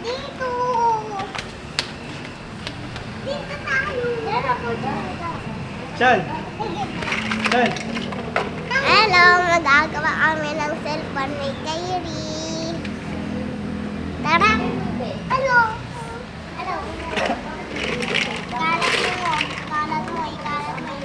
Dito. Dito tayo. Saan? Saan? Hello, magagawa kami ng cellphone ni Kyrie. Tara. Hello. Hello. Ikalat mo. Ikalat mo. Ikalat mo.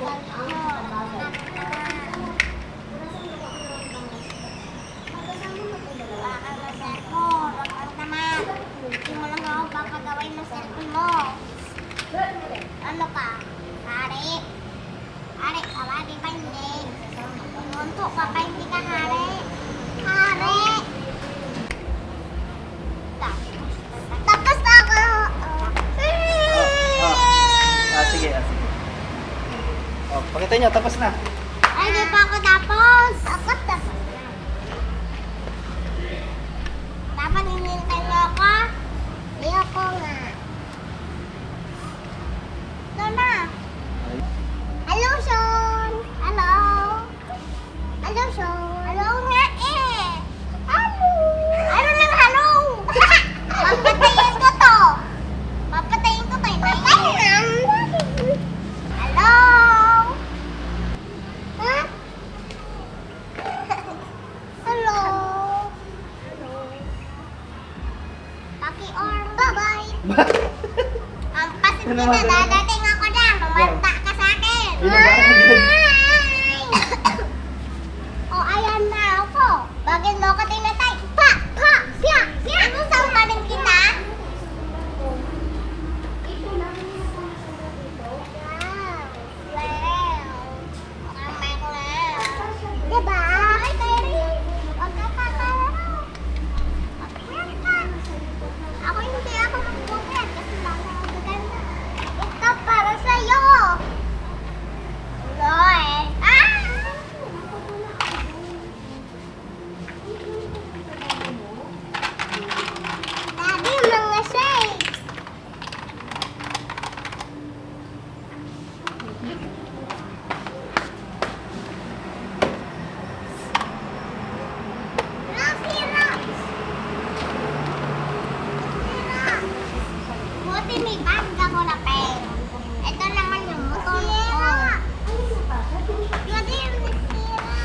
Baka na cellphone. Wag naman. Hindi mo lang ako papagawin ng cellphone mo. Ano ka? Hari. Hari ka ba? Di ba hindi? Nuntok ka pa, hindi ka hari. Hari! Tapos ako. Sige. Oh, pakita nyo, tapos na. Ay, di pa ako tapos. Ako tapos na. Dapat hinihintay niyo ako. Di ako nga. Ito na. Hello, Sean. Hello. Hello, Sean. Hello nga eh. Hello. Ano nang hello? Papatayin ko to. Papatayin ko to. Papatayin. Hello. Ha? Hello. Paki-or. Bye-bye. Pasit kita, dadating ako dyan. Lumanta ka sa akin. O, ayan na ako. Bakit mo ko tinatay? Pa! Siya! Ano saan pa rin kita? Diba? Ay, Kyrie. Huwag ka kakalaro. Mag-work ka. Ako hindi ako mag-work kasi maganda. Ito para sa'yo. Lord. Daddy, mga shakes. Rocky Rocks. Buti may bag ako na pen. Ito naman yung motor ko. Buti yung nasira.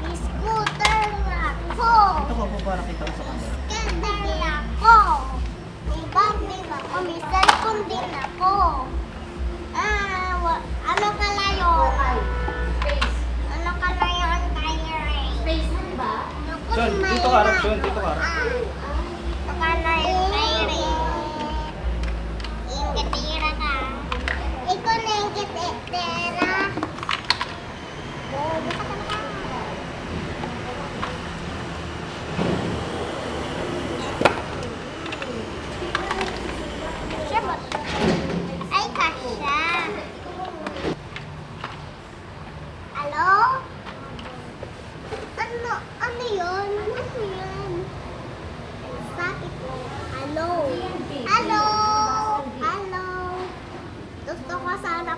May scooter ako. Ito ko po para kita ko sa camera. Scooter ako. May bag din ako. May cellphone din ako. Ano kala yun? Ano kala yun, Kyrie? Sean, dito ka harap, Sean. Dito ka harap. Ano kala yun, Kyrie? Ingkatira ka. Ikaw na ingkatira. Bisa ka na. Siya ba? Ay, kasya. Hello? Ano yun? Ano yun? Sabi ko, hello. Hello. Hello. Gusto ko sana.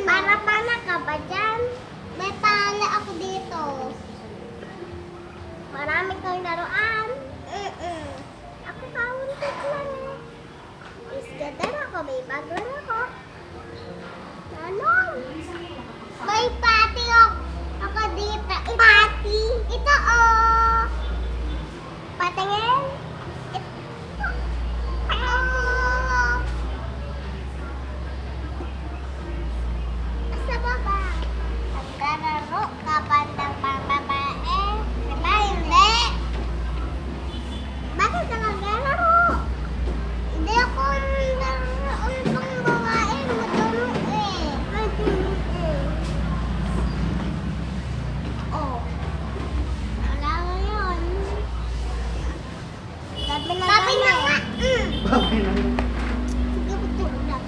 Para pana ka ba dyan? May pana ako dito. Marami kang laruan. Ako kauntit lang eh. Iskater ako, may bago na ako. Ano? May pati ako dito. Pati? Ito oh. Patingin? Sa baba. Nagkararo ka bandang pambabae. Diba hindi? Bakit ka nagkararo? Hindi ako pang babae. Matulog eh. Oh. Wala nga yun. Sabi na nga. Bakit na? Sige, matulog lang.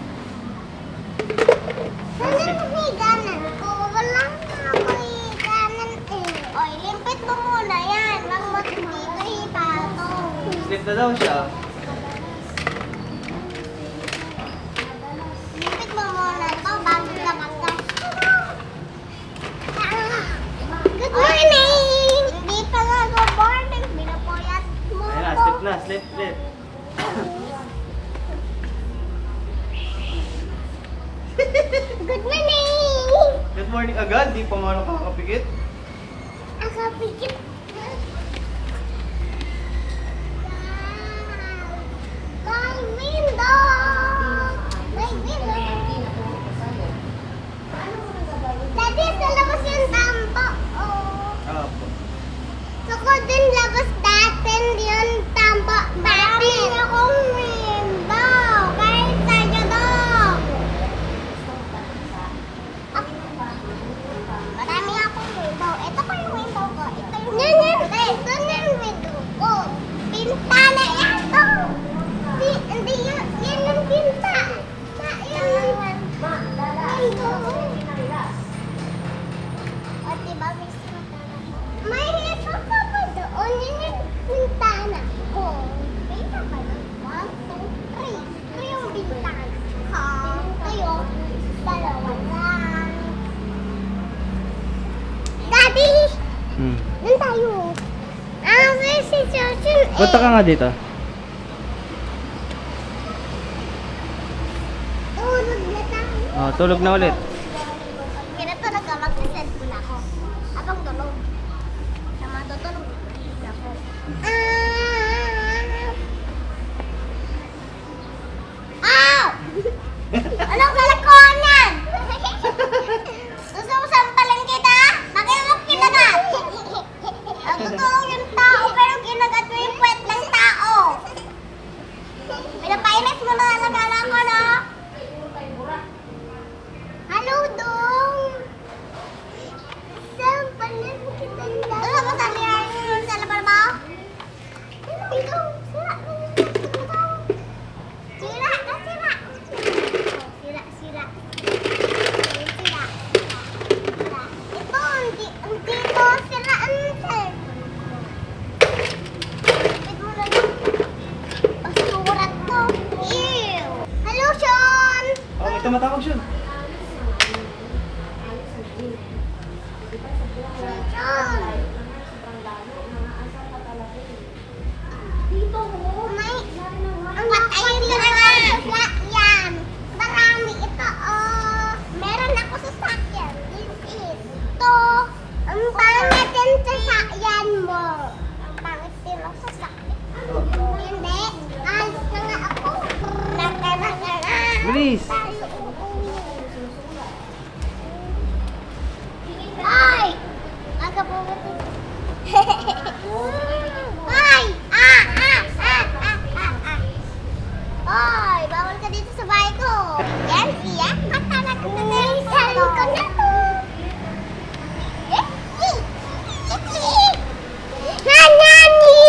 Sana nahiganan ko. Wala nga ako higanan eh. Oy, limpit mo muna yan. Wag mo dito hipato. Sleep na daw siya. Limpit mo muna to bago ka magkas. Flip. Good morning! Good morning agad, di pa nga nakakapikit. Ako pikit. My window! My window! Daddy, sa labas yung tampo. Oh. Apo. Ako din labas natin yung tampo. Marami akong window. Kahit sa'yo dog. Marami akong window. Ito pa yung window ko. Ito yung window. Ito na yung window ko. Pintana yan to. Hindi yun. Yan yung pinta. Yan yung window. O diba may sintana ko? May hito pa pa doon. Yun yung pintana ko. Pinta pa doon. 1, 2, 3. Ito yung pintana ko. Kayo, dalawa lang. Daddy! Doon tayo. Si Jojo Punta ka nga dito. Tulog na tayo. Oh, tulog na ulit. Kinatulog ka, mag-cellphone ako. Abang tulog. Na matutulog ako. Ow! Anong kalakonan? Gusto mo sampalan kita? Bakit mo kinagat? Nagtutulog yung tao pero kinagat mo yung puwet ng tao. Pinapainis mo na alagala ko, no? Halo dong! Sampalan kita yung dalawa. Gusto mo sabihan yung sa laban mo? Ito, sira. Sira na sira. Sira. Sira. Ito, hindi ko siraan sir. Kapit mo na lang. Pasurat ko. Ew! Hello, Sean! Oh, ito matawag siya. Sean! Dito ho. May... Ang patayin ka na nga! Sakyan! Marami ito, oh! Meron ako sa sakyan. This is... Ito! Ang pangit din sa sakyan mo. Ang pangit din ako sa sakyan. Hindi. Alis na nga ako. Naka. Bilis! Tayo uuwi. Ay! Aga po ba ito? Ay! Ay! Bawal ka dito sa bahay ko. Yan siya. Katalag na sa ko na to. Nanani!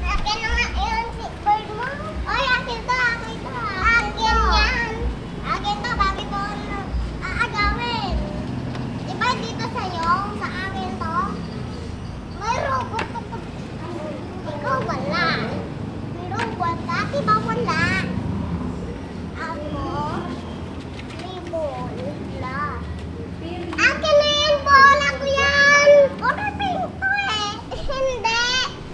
Akin na nga yun si bird mo. Oy, akin to. Akin yan. Akin to. Bakit mo aagawin? Diba dito sa'yo? Sa akin to? May robot to. Ikaw wala. May robot ka. Diba wala? Ako? May bola. Akin na yan, bola ko yan. Color pink to eh. Hindi.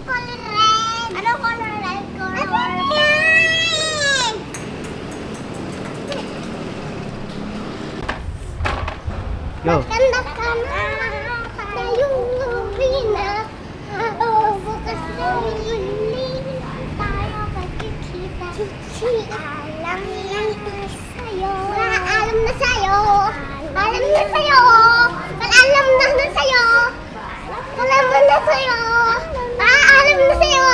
Color red. Ano color red? Color pink. Go. Maganda ka na. Tayong uwi na. Bukas na yun. Tayo magkikita. Alam na sa'yo. Alam na sa'yo. Alam na sa'yo. Alam na sa'yo. Alam na sa'yo. Alam na sa'yo.